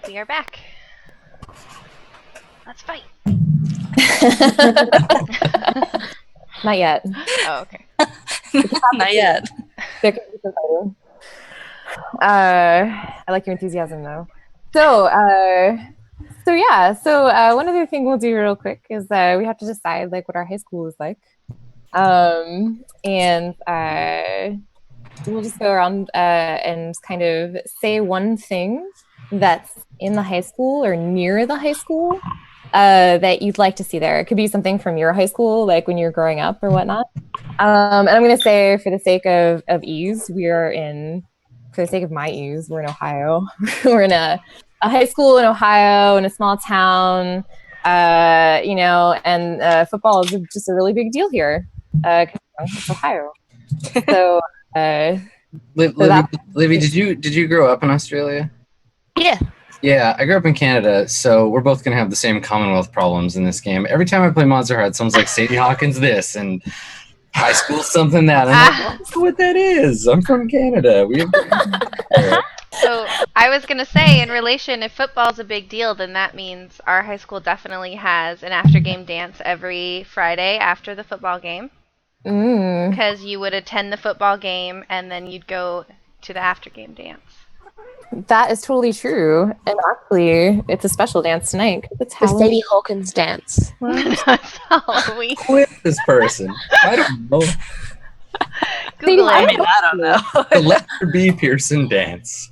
We are back. Let's fight. Not yet. Oh, okay. Not yet. There can be some fighting. I like your enthusiasm, though. So yeah. So one other thing we'll do real quick is we have to decide like what our high school is like, and we'll just go around and kind of say one thing that's in the high school or near the high school that you'd like to see there. It could be something from your high school, like when you're growing up or whatnot. And I'm going to say, for the sake of ease, for the sake of my ease, we're in Ohio. We're in a high school in Ohio, in a small town, and football is just a really big deal here. It's Ohio. So, Livy, did you grow up in Australia? Yeah. Yeah, I grew up in Canada, so we're both gonna have the same Commonwealth problems in this game. Every time I play Monsterhearts, someone's like, Sadie Hawkins this, and high school something that. I'm like, I don't know what that is. I'm from Canada. So I was gonna say, in relation, if football's a big deal, then that means our high school definitely has an after-game dance every Friday after the football game. Because you would attend the football game and then you'd go to the after-game dance. That is totally true. And actually, it's a special dance tonight. It's The Sadie Hawkins dance. That's Halloween. Who is this person? I don't know. Google it. I mean, I don't know. The Lester B. Pearson dance.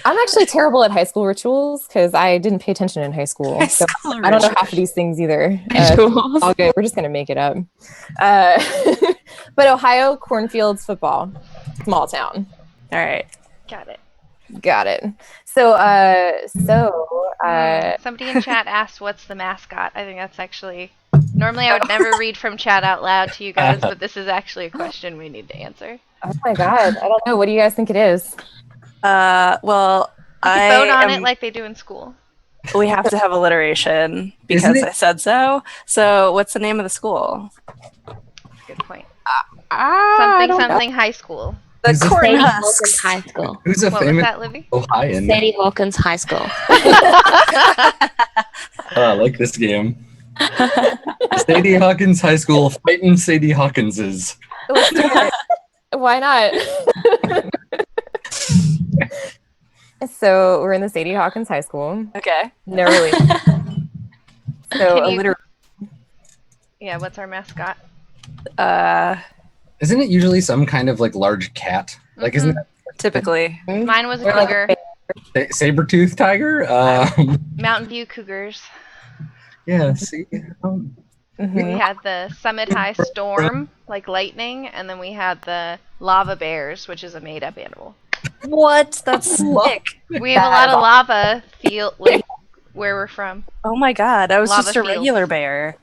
I'm actually terrible at high school rituals because I didn't pay attention in high school. So I don't know half of these things either. All good. We're just going to make it up. But Ohio, cornfields, football. Small town. All right. Got it. So, somebody in chat asked, what's the mascot? I think that's actually... Normally I would never read from chat out loud to you guys, but this is actually a question we need to answer. Oh my god. I don't know. What do you guys think it is? Well, I vote on it like they do in school. We have to have alliteration because I said so. So, what's the name of the school? Good point. Something high school. The Sadie Cornhusks. Hawkins High School. Who's a What was famous that, Livy? Ohioan? Sadie Hawkins High School. I like this game. Sadie Hawkins High School fighting Sadie Hawkinses. Why not? So we're in the Sadie Hawkins High School. Okay. No, really. So Yeah, what's our mascot? Isn't it usually some kind of like large cat? Like, isn't that Typically. Mine was a cougar. saber-tooth tiger? Mountain View Cougars. Yeah, see? We had the Summit High Storm, like lightning, and then we had the Lava Bears, which is a made-up animal. What? That's sick. We have a lot of lava field where we're from. Oh my god, I was Lava just a fields. regular bear.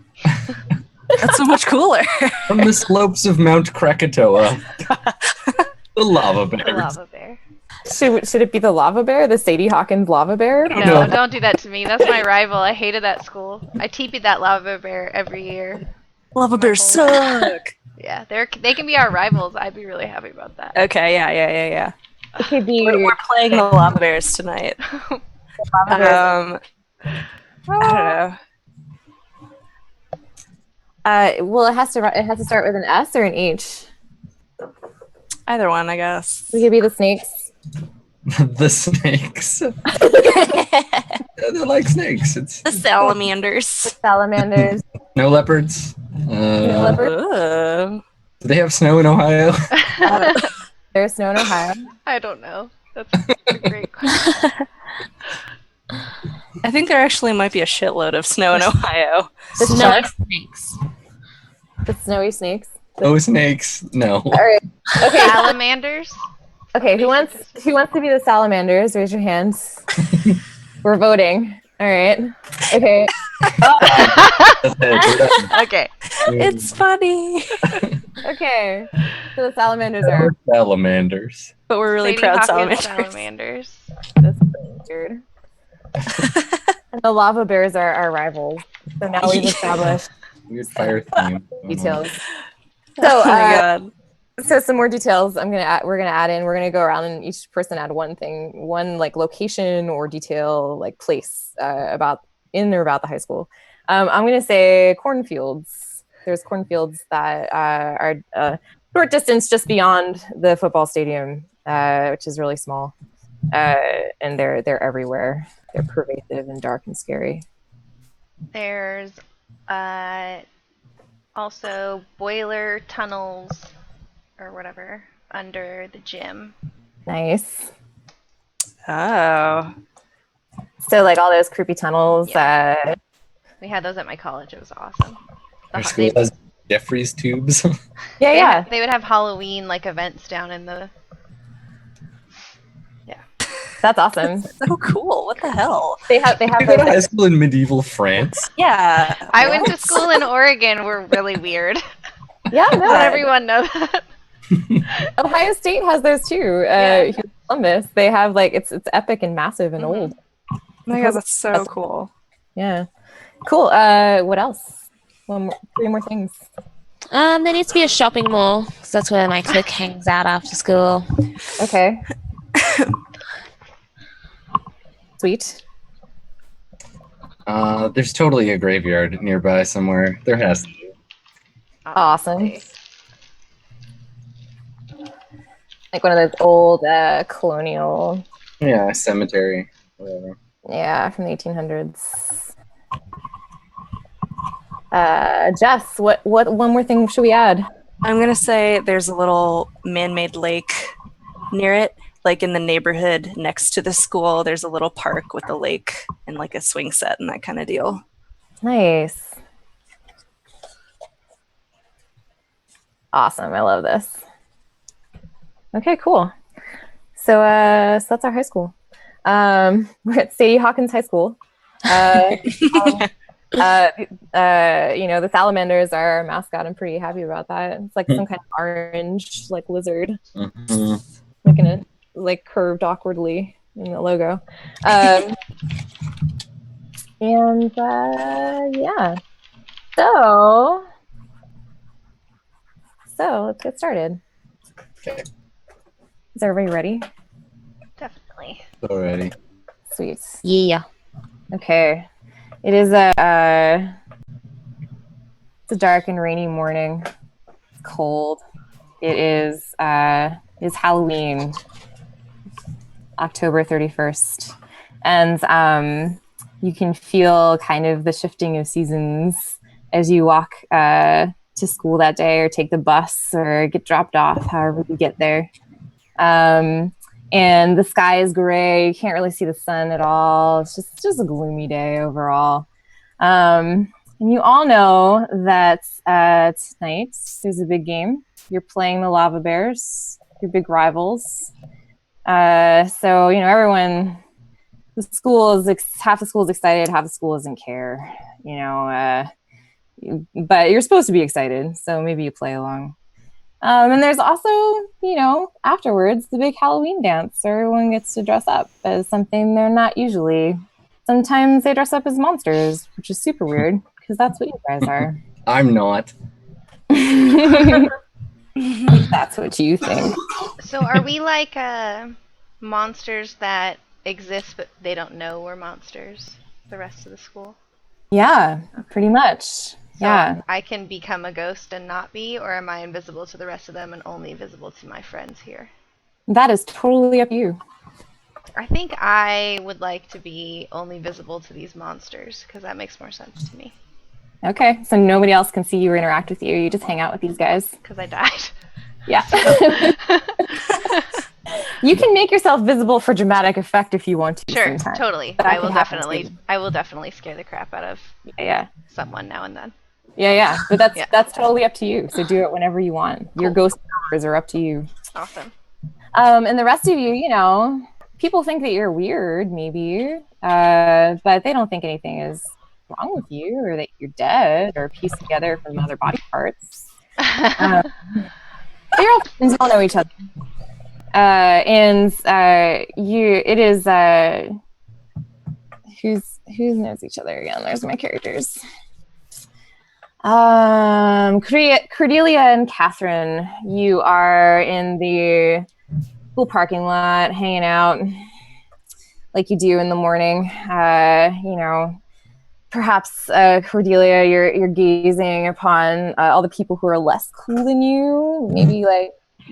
That's so much cooler. From the slopes of Mount Krakatoa. The lava The bears. Lava Bear. should it be the lava bear, the Sadie Hawkins lava bear? No, don't do that to me. That's my rival. I hated that school. I TP'd that Lava Bear every year. Lava bears suck. Yeah, they can be our rivals. I'd be really happy about that. Okay, yeah. It could be We're playing the lava bears tonight. I don't know. Well, it has to start with an S or an H. Either one, I guess. We could be the snakes. The snakes. They're like snakes. It's The salamanders. Salamanders. snow leopards. Ugh. Do they have snow in Ohio? There's snow in Ohio. I don't know. That's a great question. I think there actually might be a shitload of snow in Ohio. The Snowy sharks. snakes. The snowy snakes. Oh, snakes. No. All right. Okay. Salamanders? Okay. Who wants to be the salamanders? Raise your hands. We're voting. All right. Okay. That's it. We're done. Okay. It's funny. Okay. So the salamanders are. Salamanders. But we're really Lady proud Hawkins salamanders. That's weird. And the lava bears are our rivals. So now we've established Weird fire theme. details. Oh So my god. So some more details. We're gonna add in. We're gonna go around and each person add one thing, one like location or detail, like place about in or about the high school. I'm gonna say cornfields. There's cornfields that are a short distance just beyond the football stadium, which is really small, and they're everywhere. They're pervasive and dark and scary. There's also boiler tunnels or whatever under the gym. Nice. Oh. So like all those creepy tunnels. Yeah. We had those at my college. It was awesome. Our school has Jeffrey's tubes. Yeah. They would have Halloween like events down in the. That's awesome. So cool. What the hell? They have You go to high school in medieval France. Yeah. I went to school in Oregon. We're really weird. Yeah, no. Let everyone know that. Ohio State has those too. Here in Columbus, they have like it's epic and massive and old. Oh my god, that's so cool. Yeah, cool. What else? Three more things. There needs to be a shopping mall because that's where my clique hangs out after school. Okay. Sweet. There's totally a graveyard nearby somewhere. There has to be. Awesome. Like one of those old colonial. Yeah, cemetery. Whatever. Yeah, from the 1800s. Jess, what one more thing should we add? I'm gonna say there's a little man-made lake near it. Like in the neighborhood next to the school, there's a little park with a lake and like a swing set and that kind of deal. Nice. Awesome. I love this. Okay, cool. So that's our high school. We're at Sadie Hawkins High School. The salamanders are our mascot. I'm pretty happy about that. It's like some kind of orange like lizard. Mm-hmm. Looking at like curved awkwardly in the logo. Yeah. So let's get started. Okay. Is everybody ready? Definitely. Already. Sweet. Yeah. Okay. It is it's a dark and rainy morning. It's cold. It's Halloween, October 31st. And you can feel kind of the shifting of seasons as you walk to school that day or take the bus or get dropped off, however you get there. And the sky is gray. You can't really see the sun at all. It's just a gloomy day overall. And you all know that tonight there's a big game. You're playing the Lava Bears, your big rivals. So everyone, half the school is excited, half the school doesn't care. But you're supposed to be excited, so maybe you play along. And there's also, afterwards, the big Halloween dance where everyone gets to dress up as something they're not usually. Sometimes they dress up as monsters, which is super weird, because that's what you guys are. I'm not. That's what you think. So are we like monsters that exist but they don't know we're monsters, the rest of the school? Yeah, pretty much. So Yeah. I can become a ghost and not be, or am I invisible to the rest of them and only visible to my friends here? That is totally up to you. I think I would like to be only visible to these monsters because that makes more sense to me. Okay, so nobody else can see you or interact with you. You just hang out with these guys. Because I died. Yeah. You can make yourself visible for dramatic effect if you want to. Sure, sometimes. totally. That I can will happen definitely scare the crap out of Yeah. someone now and then. Yeah. But Yeah. that's totally up to you. So do it whenever you want. Your Cool. ghost powers are up to you. Awesome. And the rest of you, people think that you're weird, maybe, but they don't think anything is wrong with you or that you're dead or pieced together from other body parts. They're all friends, you all know each other. Who knows each other again? There's my characters. Cordelia and Catherine, you are in the school parking lot hanging out like you do in the morning. Perhaps Cordelia, you're gazing upon all the people who are less cool than you, maybe like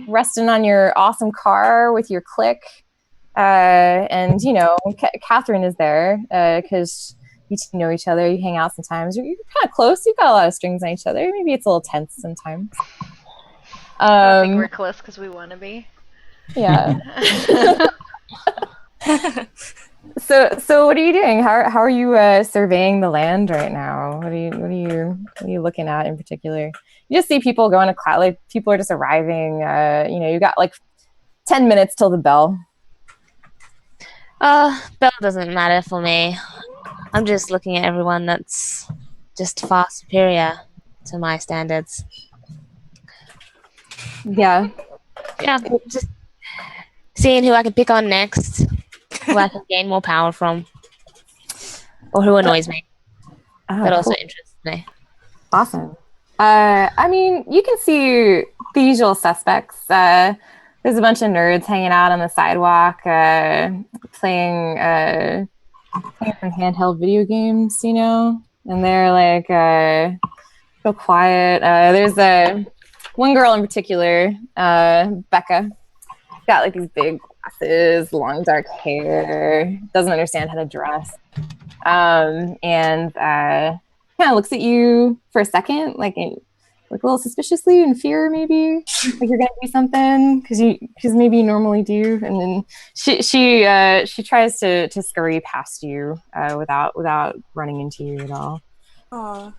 resting on your awesome car with your clique. And Catherine is there because you two know each other. You hang out sometimes. You're kind of close. You've got a lot of strings on each other. Maybe it's a little tense sometimes. I don't think we're close because we want to be. Yeah. So what are you doing? How are you surveying the land right now? What are you looking at in particular? You just see people going to class. Like people are just arriving. You got like 10 minutes till the bell. Bell doesn't matter for me. I'm just looking at everyone that's just far superior to my standards. Yeah. Yeah, just seeing who I can pick on next, who I can gain more power from, or who annoys me. That also interests me. Awesome. You can see the usual suspects. There's a bunch of nerds hanging out on the sidewalk, playing some handheld video games, and they're like so quiet. There's one girl in particular, Becca, got like these big glasses, long dark hair, doesn't understand how to dress, and kind of looks at you for a second, like a little suspiciously in fear, maybe like you're gonna do something because maybe you normally do, and then she tries to scurry past you without running into you at all. Aw.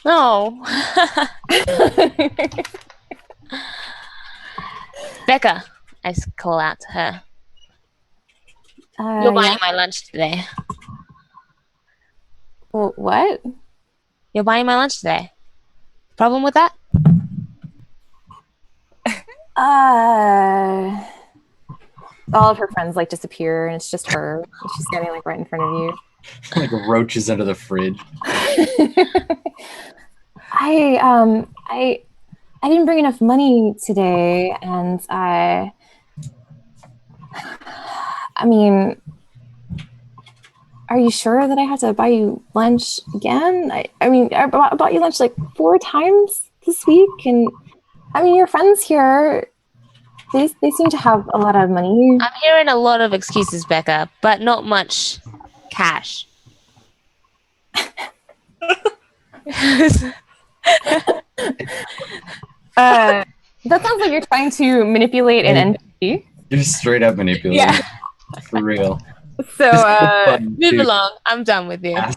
No. Becca, I call out to her. You're buying my lunch today. Well, what? You're buying my lunch today. Problem with that? All of her friends like disappear, and it's just her. She's standing like right in front of you. Like roaches under the fridge. I didn't bring enough money today, and I mean, are you sure that I have to buy you lunch again? I bought you lunch like 4 times this week, and I mean, your friends here, they seem to have a lot of money. I'm hearing a lot of excuses, Becca, but not much cash. That sounds like you're trying to manipulate an NPC. You're just straight up manipulating. Yeah. For real. So, move along. I'm done with you. No,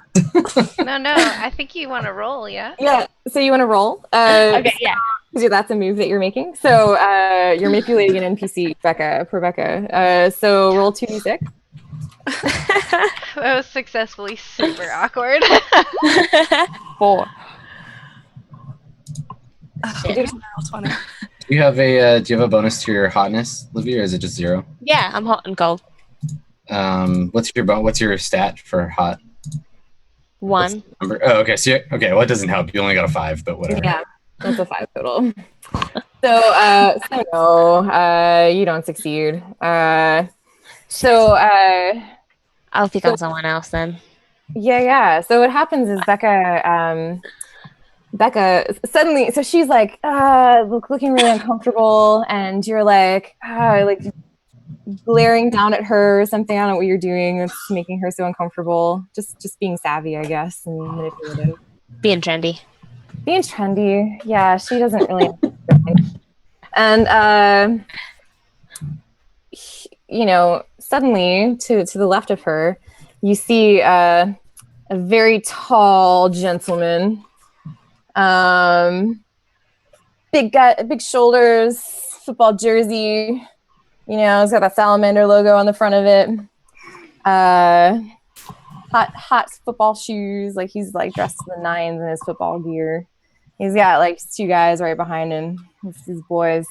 I think you want to roll, yeah? Yeah, so you want to roll? Okay, yeah. So that's a move that you're making. So you're manipulating an NPC, Rebecca. So roll 2d6. That was successfully super awkward. 4. Shit. 20. Do you have a bonus to your hotness, Livy, or is it just 0? Yeah, I'm hot and cold. What's your stat for hot? 1. Number? Oh, okay. So well, it doesn't help. You only got a 5, but whatever. Yeah, that's a 5 total. So no, you don't succeed. I'll pick on someone else then. Yeah. So what happens is Becca suddenly, so she's like, looking really uncomfortable, and you're like glaring down at her or something. I don't know what you're doing that's making her so uncomfortable. Just being savvy, I guess, and manipulative. Being trendy. Yeah, she doesn't really. And suddenly to the left of her, you see a very tall gentleman, big shoulders, football jersey. It's got that salamander logo on the front of it. Hot football shoes. Like he's like dressed to the nines in his football gear. He's got like 2 guys right behind him. It's these boys.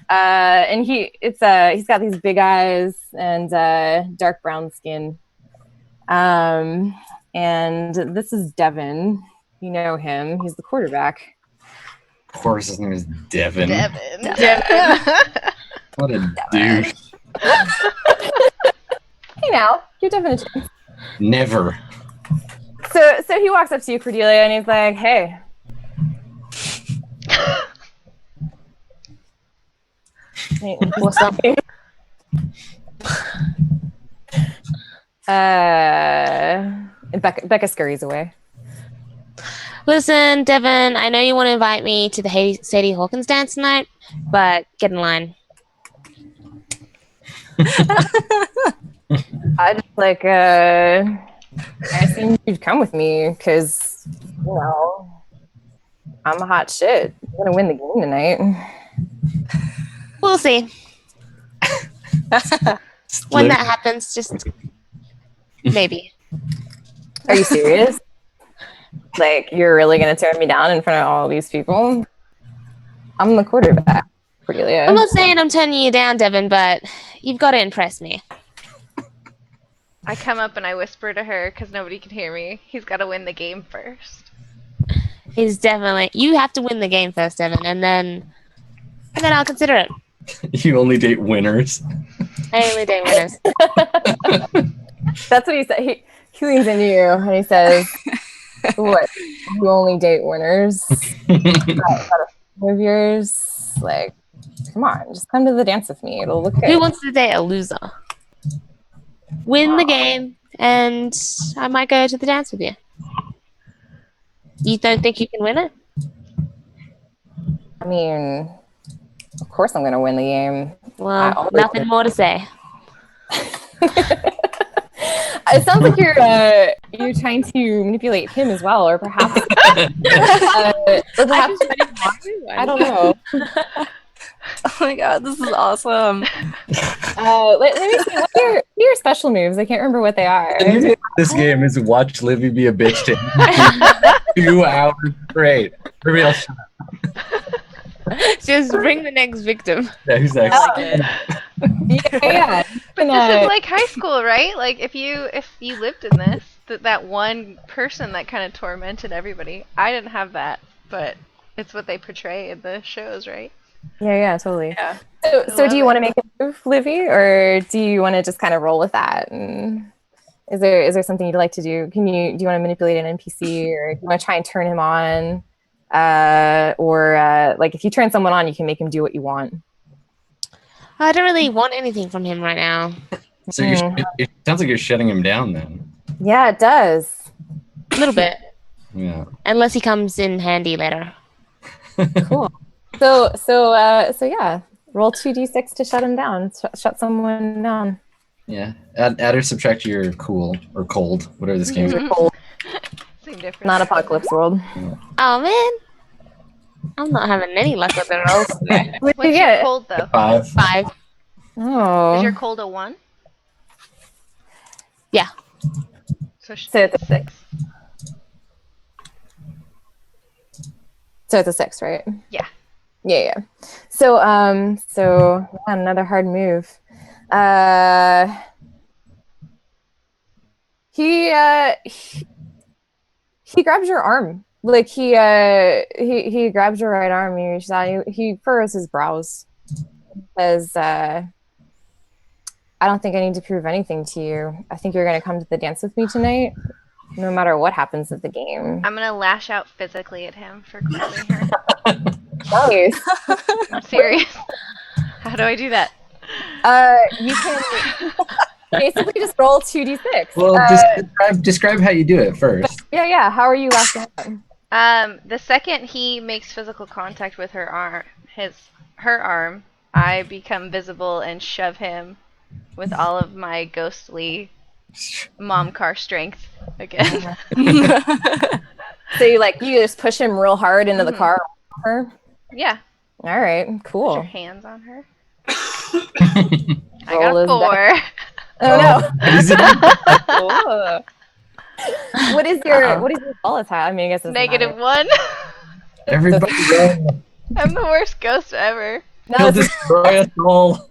And he's got these big eyes and dark brown skin. And this is Devin. You know him. He's the quarterback. Of course, his name is Devin. What a douche. Hey now, give Devin a chance. Never. So he walks up to you, Cordelia, and he's like, "Hey." What's up? Becca scurries away. Listen, Devin, I know you want to invite me to the Sadie Hawkins dance tonight, but get in line. I just like, I assumed you'd come with me because, you know, I'm a hot shit. I'm gonna win the game tonight. We'll see. When that happens, just maybe. Are you serious? Like, you're really gonna tear me down in front of all these people? I'm the quarterback, Cordelia. I'm not saying I'm turning you down, Devin, but you've got to impress me. I come up and I whisper to her because nobody can hear me. He's got to win the game first. He's definitely. You have to win the game first, Devin, and then I'll consider it. You only date winners. I only date winners. That's what he said. He leans into you and he says, "What? You only date winners? Of yours? Like, come on, just come to the dance with me. It'll look good." Who wants to date a loser? Win the game, and I might go to the dance with you. You don't think you can win it? I mean, of course I'm gonna win the game. Well, nothing more to say. It sounds like you're trying to manipulate him as well, or perhaps, I don't know. Oh my god, this is awesome. Let me see. What are your special moves? I can't remember what they are. The name of this game is watch Livy be a bitch to him. 2 hours straight. Everybody else shut up. Just bring the next victim. Yeah, who's next? I like it. Yeah. But this is like high school, right? Like if you lived in this, that one person that kind of tormented everybody. I didn't have that, but it's what they portray in the shows, right? Yeah, totally. Yeah. So do you want to make a move, Livy, or do you want to just kind of roll with that? And is there something you'd like to do? Do you want to manipulate an NPC, or do you want to try and turn him on? Or like if you turn someone on, you can make him do what you want. I don't really want anything from him right now. So it sounds like you're shutting him down then. Yeah, it does. A little bit. Yeah. Unless he comes in handy later. Cool. So yeah, roll 2d6 to shut him down. Shut someone down. Yeah. Add or subtract your cool or cold, whatever this game is. Cold. Same difference. Not Apocalypse World. Oh man, I'm not having any luck with the rolls today. What What's did you your get? cold though? 5. 5. Oh. Is your cold a 1? Yeah. So it's a 6. So it's a 6, right? Yeah. Yeah. So yeah, another hard move. He grabs your arm. Like he grabs your right arm. He furrows his brows. Says, "I don't think I need to prove anything to you. I think you're gonna come to the dance with me tonight, no matter what happens at the game." I'm gonna lash out physically at him for grabbing her. Nice. I'm serious. How do I do that? You can basically just roll 2d6. Well, describe how you do it first. Yeah. How are you lashing out? The second he makes physical contact with her arm, I become visible and shove him with all of my ghostly mom car strength again. So you just push him real hard into the car. Yeah. All right, Put cool. your hands on her. I Roll got 4. Oh Oh. no. What is your volatile? I mean, I guess it's -1. Everybody go. I'm the worst ghost ever. He'll destroy us all.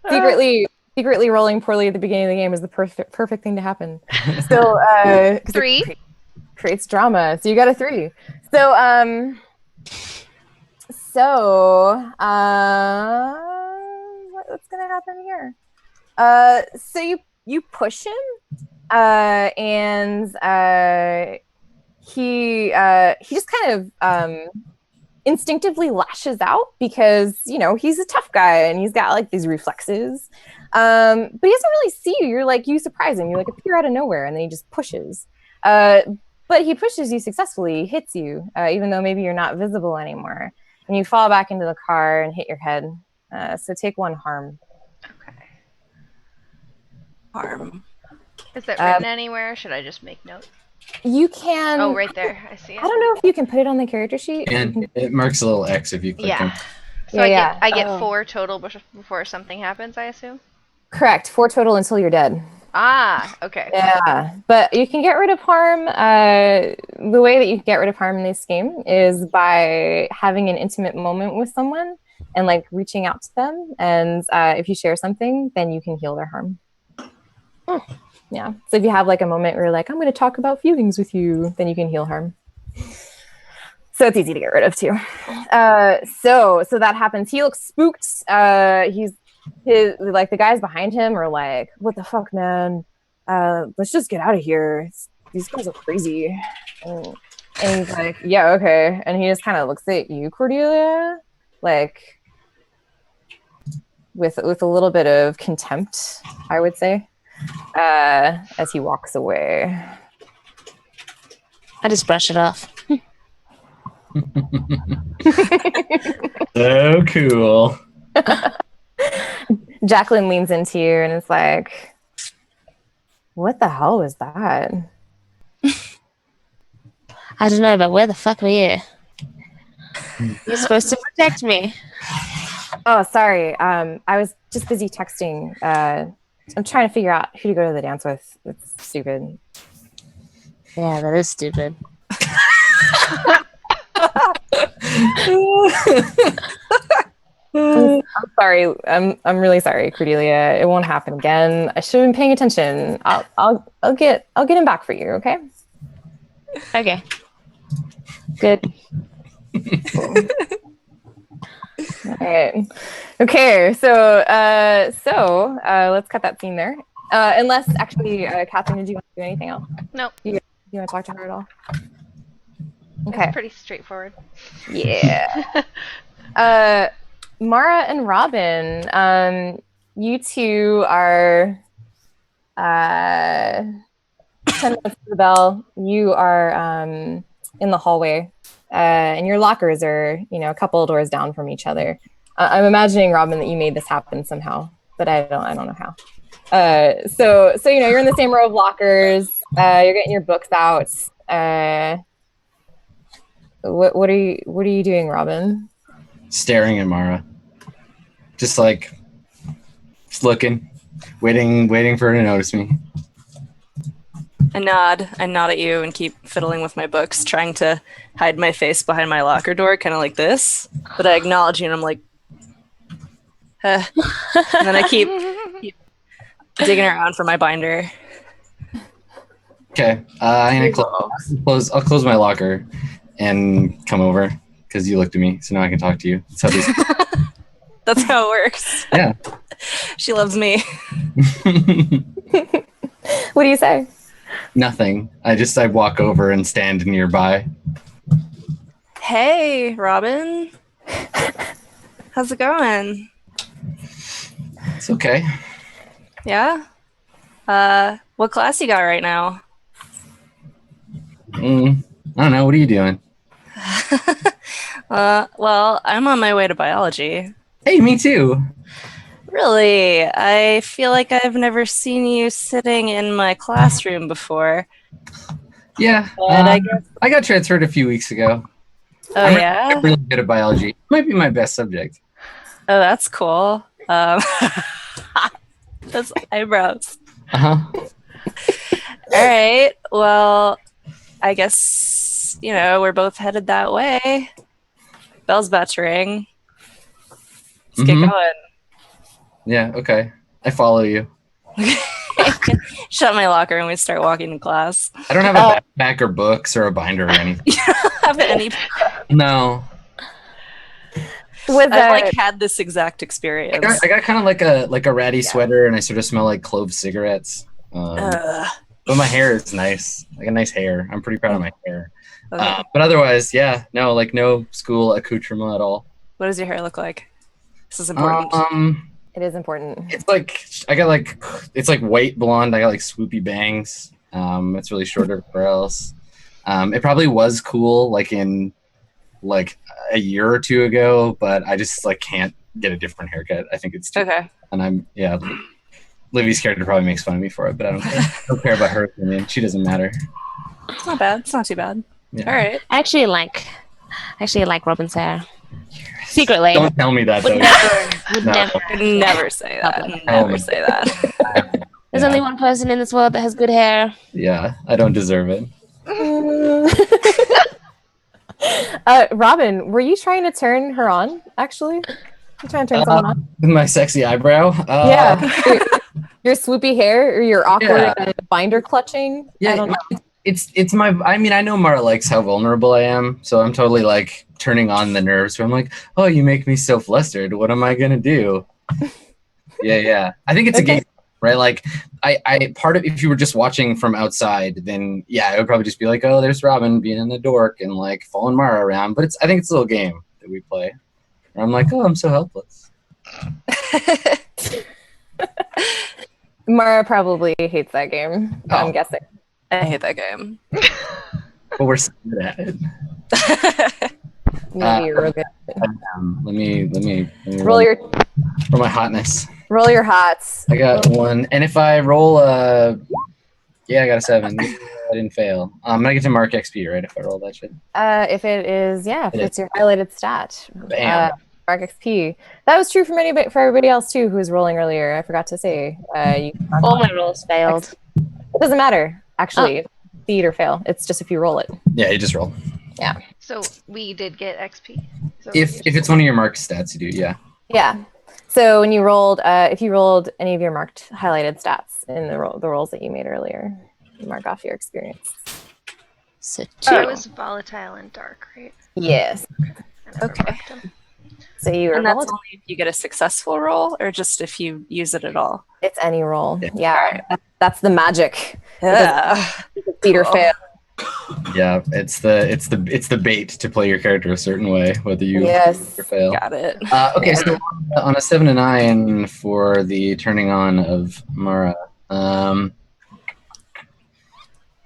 Secretly rolling poorly at the beginning of the game is the perfect thing to happen. So 3. creates drama. So you got a 3. What's gonna happen here? So you push him, and he just kind of instinctively lashes out because he's a tough guy and he's got like these reflexes. But he doesn't really see you. You surprise him. You like appear out of nowhere, and then he just pushes. But he pushes you successfully, hits you, even though maybe you're not visible anymore, and you fall back into the car and hit your head. So take 1 harm. Okay. Harm. Is that written anywhere? Should I just make note? You can. Oh, right there. I see it. I don't know if you can put it on the character sheet. And it marks a little X if you click Yeah. them. So I get Oh. 4 total before something happens, I assume? Correct. 4 total until you're dead. Ah, okay. Yeah, but you can get rid of harm. The way that you get rid of harm in this game is by having an intimate moment with someone and like reaching out to them. And if you share something, then you can heal their harm. Yeah. So if you have like a moment where you're like, I'm going to talk about feelings with you, then you can heal harm. So it's easy to get rid of too. So that happens. He looks spooked. The guys behind him are like, what the fuck, man? Let's just get out of here. These guys are crazy. And he's like, yeah, okay. And he just kind of looks at you, Cordelia, like with a little bit of contempt, I would say, as he walks away. I just brush it off. So cool. Jacqueline leans into you and is like, what the hell was that? I don't know, but where the fuck were you? You're supposed to protect me. Oh, sorry. I was just busy texting. I'm trying to figure out who to go to the dance with. It's stupid. Yeah, that is stupid. I'm sorry. I'm really sorry, Cordelia. It won't happen again. I should have been paying attention. I'll get him back for you. Okay. Okay. Good. All right. Okay. So let's cut that scene there. Unless actually, Catherine, did you want to do anything else? Nope. You want to talk to her at all? Okay. It's pretty straightforward. Yeah. Mara and Robin, you two are 10 minutes to the bell. You are in the hallway, and your lockers are, a couple of doors down from each other. I'm imagining, Robin, that you made this happen somehow, but I don't know how. So you're in the same row of lockers. You're getting your books out. What are you doing, Robin? Staring at Mara. Just looking, waiting for her to notice me. I nod at you and keep fiddling with my books, trying to hide my face behind my locker door, kind of like this. But I acknowledge you and I'm like, huh. And then I keep digging around for my binder. Okay, I'm gonna I'll close my locker and come over because you looked at me, so now I can talk to you. That's how this. That's how it works. Yeah. She loves me. What do you say? Nothing. I walk over and stand nearby. Hey, Robin. How's it going? It's okay. Yeah? What class you got right now? I don't know. What are you doing? Well, I'm on my way to biology. Hey, me too. Really? I feel like I've never seen you sitting in my classroom before. Yeah. But I guess... I got transferred a few weeks ago. Oh, yeah? I'm really good at biology. Might be my best subject. Oh, that's cool. That's eyebrows. Uh-huh. All right. Well, I guess, we're both headed that way. Bell's about to ring. Let's get going. Yeah, okay. I follow you. Shut my locker and we start walking to class. I don't have a backpack or books or a binder or anything. Have any? No. Was I've like had this exact experience. I got kind of like a ratty sweater, and I sort of smell like clove cigarettes. But my hair is nice. I got nice hair. I'm pretty proud of my hair. Okay. But otherwise, yeah, no, like no school accoutrement at all. What does your hair look like? This is important. it is important. It's like it's like white blonde. I got like swoopy bangs. It's really short everywhere else. It probably was cool like in like a year or two ago, but I just like can't get a different haircut. I think it's too Okay. and Livy's character probably makes fun of me for it, but I don't care. I don't care about her opinion. She doesn't matter. It's not bad. It's not too bad. Yeah. All right. I actually like Robin's hair. Secretly. Don't tell me that though. Would No. never. Never say that. Never say that. There's Yeah. only one person in this world that has good hair. Yeah, I don't deserve it. Robin, were you trying to turn her on? Actually, you trying to turn someone on? With my sexy eyebrow. Yeah, your swoopy hair or your awkward Yeah. binder clutching. I don't know. It's my. I mean, I know Mara likes how vulnerable I am, so I'm totally like turning on the nerves. Where I'm like, oh, you make me so flustered. What am I gonna do? Yeah. I think it's a game, right? Like, I part of if you were just watching from outside, then yeah, it would probably just be like, oh, there's Robin being a dork and like following Mara around. But I think it's a little game that we play. Where I'm like, oh, I'm so helpless. Mara probably hates that game. Oh. I'm guessing. I hate that game. But we're so good at it. Maybe you're real good. Let me Roll your for my hotness. hots. I got one, and if I roll I got a 7. I didn't fail. I'm gonna get to mark XP, right? If I roll that shit. If it's your highlighted stat. Bam. Mark XP. That was true for everybody else too who was rolling earlier. I forgot to say. All my rolls failed. It doesn't matter, actually. Succeed or fail. It's just if you roll it. Yeah, you just roll. So we did get XP. So If it's one of your marked stats, you do. Yeah. Yeah. So when you rolled, if you rolled any of your marked highlighted stats in the rolls that you made earlier, you mark off your experience. So it was volatile and dark, right? Yes. I never Okay. marked 'em. So you were And that's only if you get a successful roll, or just if you use it at all. It's any roll. Yeah. Yeah. That's the magic. Yeah. Succeed or Cool. fail. Yeah. It's the bait to play your character a certain way, whether you Yes. or fail. Got it. Okay, so on a 7 and 9 for the turning on of Mara.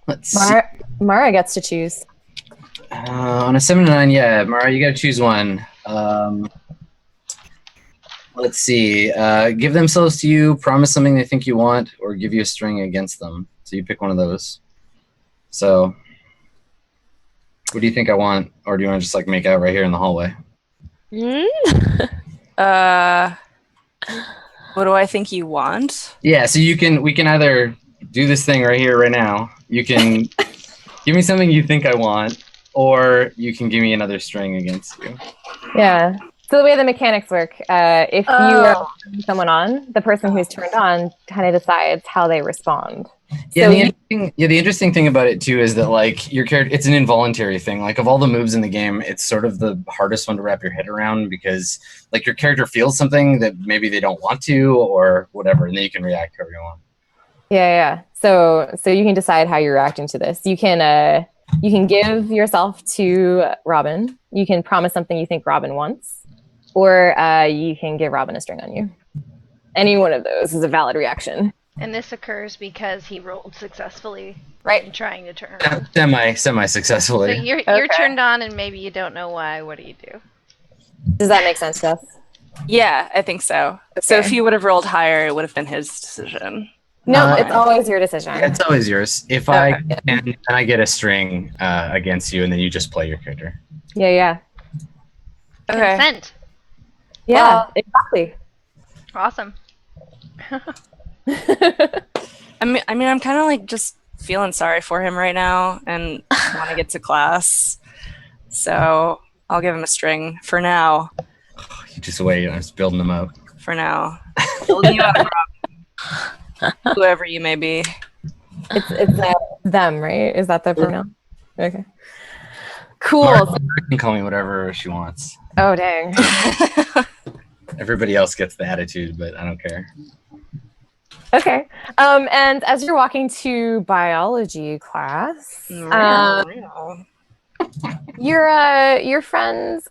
Let's see. Mara gets to choose. On a 7 and 9, yeah, Mara, you got to choose one. Let's see. Give themselves to you, promise something they think you want, or give you a string against them. So you pick one of those. So, what do you think I want, or do you want to just like make out right here in the hallway? What do I think you want? Yeah. So we can either do this thing right here, right now. You can give me something you think I want, or you can give me another string against you. Yeah. So the way the mechanics work, if you are turning someone on, the person who's turned on kind of decides how they respond. Yeah, So the interesting thing about it too is that like your character, it's an involuntary thing. Like of all the moves in the game, it's sort of the hardest one to wrap your head around because like your character feels something that maybe they don't want to or whatever, and then you can react however you want. Yeah. So you can decide how you're reacting to this. You can give yourself to Robin. You can promise something you think Robin wants, or you can give Robin a string on you. Any one of those is a valid reaction. And this occurs because he rolled successfully Right. in trying to turn. Semi So successfully. you're Okay. turned on and maybe you don't know why. What do you do? Does that make sense, Jess? Yeah, I think so. So Okay. if he would have rolled higher, it would have been his decision. No, Uh, it's always your decision. It's always yours. If I can, then I get a string against you, and then you just play your character. Yeah. Okay. Consent. Yeah, Well- exactly. Awesome. I mean, I'm kind of like just feeling sorry for him right now and want to get to class. So I'll give him a string for now. You just wait. I'm just building them up. For now. Building you up, Rob. Whoever you may be. It's them, right? Is that the pronoun? Okay. Cool. Mara can call me whatever she wants. Oh dang. Everybody else gets the attitude, but I don't care. Okay. And as you're walking to biology class, your friends,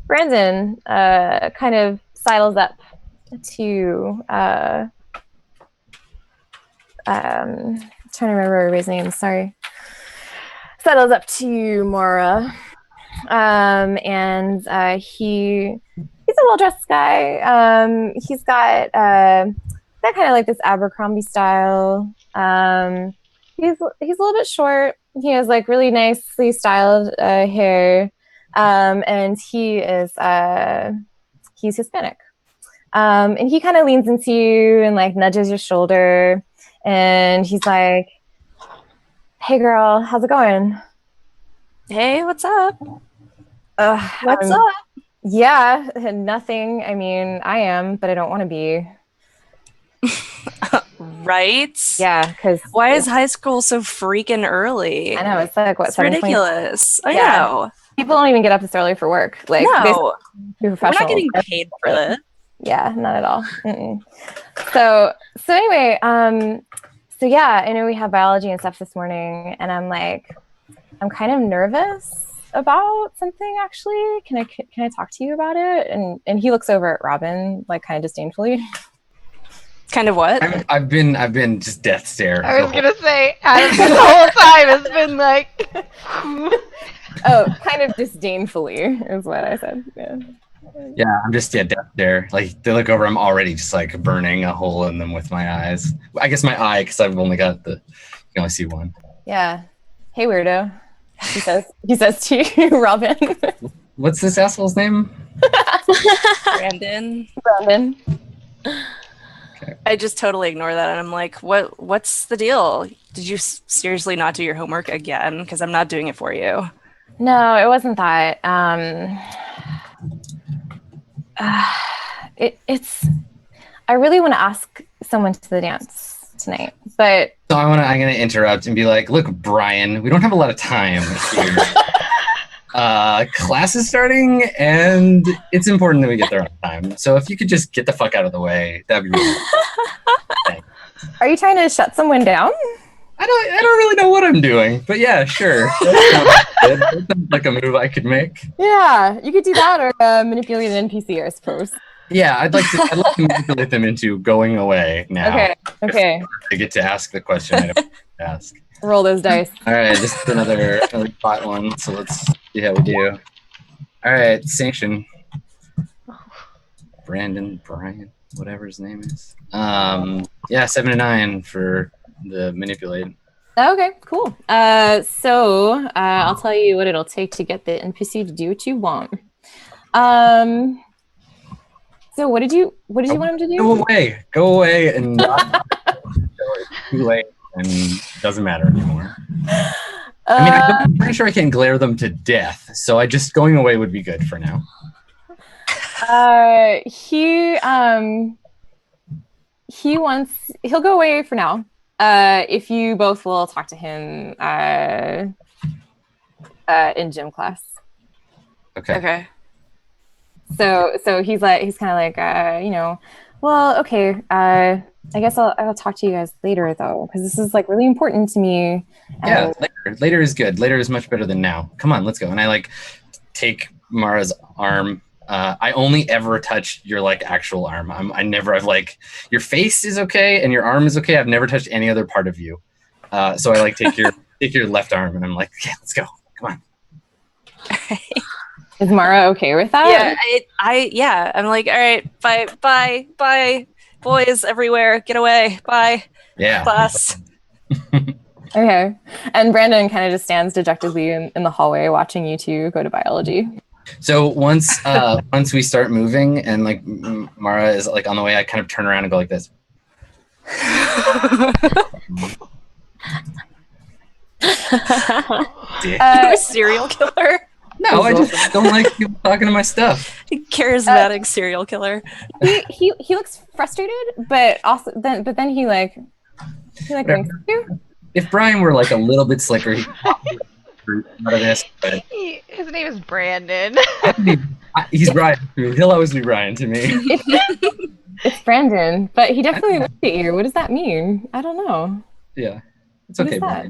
Brandon, kind of sidles up to trying to remember everybody's name. Sorry. Settles up to Mara, and he's a well-dressed guy. He's got that kind of like this Abercrombie style. He's a little bit short. He has like really nicely styled hair, and he's Hispanic. And he kind of leans into you and like nudges your shoulder, and he's like, "Hey, girl, how's it going?" Hey, what's up? What's up? Yeah, nothing. I mean, I am, but I don't want to be. Right? Yeah, because Why is high school so freaking early? I know it's like what It's ridiculous. I Yeah. know. People don't even get up this early for work. Like, No, they're we're not professionals. getting paid for this. Yeah, not at all. So anyway, so yeah, I know we have biology and stuff this morning, and I'm kind of nervous about something actually. Can I talk to you about it? And he looks over at Robin like kind of disdainfully. Kind of what? I've been just death stare. I was gonna say, Adam the whole time has been like, Oh, kind of disdainfully is what I said. Yeah, I'm just death stare. Like they look over, I'm already just like burning a hole in them with my eyes. I guess my eye, because I've only got you can only see one. Yeah. Hey, weirdo. He says to you, Robin. What's this asshole's name? Brandon. Brandon. I just totally ignore that, and I'm like, what's the deal? Did you seriously not do your homework again? Because I'm not doing it for you. No, it wasn't that. It's. I really want to ask someone to the dance tonight, but So I'm gonna interrupt and be like, look, Brian, we don't have a lot of time here. Class is starting, and it's important that we get there on time. So if you could just get the fuck out of the way, that'd be really good. Are you trying to shut someone down? I don't really know what I'm doing, but yeah, sure. That sounds like a move I could make. Yeah, you could do that or manipulate an NPC, I suppose. Yeah, I'd like to manipulate them into going away now. Okay. I get to ask the question I don't ask. Roll those dice. All right, this is another hot one, so let's see how we do. All right, sanction. Brandon, Brian, whatever his name is. Yeah, 7 and 9 for the manipulate. Okay, cool. So I'll tell you what it'll take to get the NPC to do what you want. So what did you want him to do? Go away, and not it's too late, and it doesn't matter anymore. I mean, I'm pretty sure I can glare them to death, so going away would be good for now. He'll go away for now. If you both will talk to him in gym class. Okay. So he's kind of like well, okay. I guess I'll talk to you guys later though, because this is like really important to me. Yeah, later is good. Later is much better than now. Come on, let's go. And I take Mara's arm. I only ever touch your actual arm. I've your face is okay and your arm is okay. I've never touched any other part of you. So I take your left arm and I'm like, yeah, let's go. Come on. Is Mara okay with that? Yeah, I'm like, all right, bye, boys everywhere, get away, bye. Yeah. Class. Okay. And Brandon kind of just stands dejectedly in the hallway watching you two go to biology. So once we start moving and Mara is on the way, I kind of turn around and go like this. You're a serial killer. No, I just don't like people talking to my stuff. Charismatic serial killer. He looks frustrated, but then he like winks at you. If Brian were like a little bit slicker, he'd probably out of this. But His name is Brandon. he's Brian. He'll always be Brian to me. It's Brandon, but he definitely looked at you. What does that mean? I don't know. Yeah, it's What okay, is that? Brian.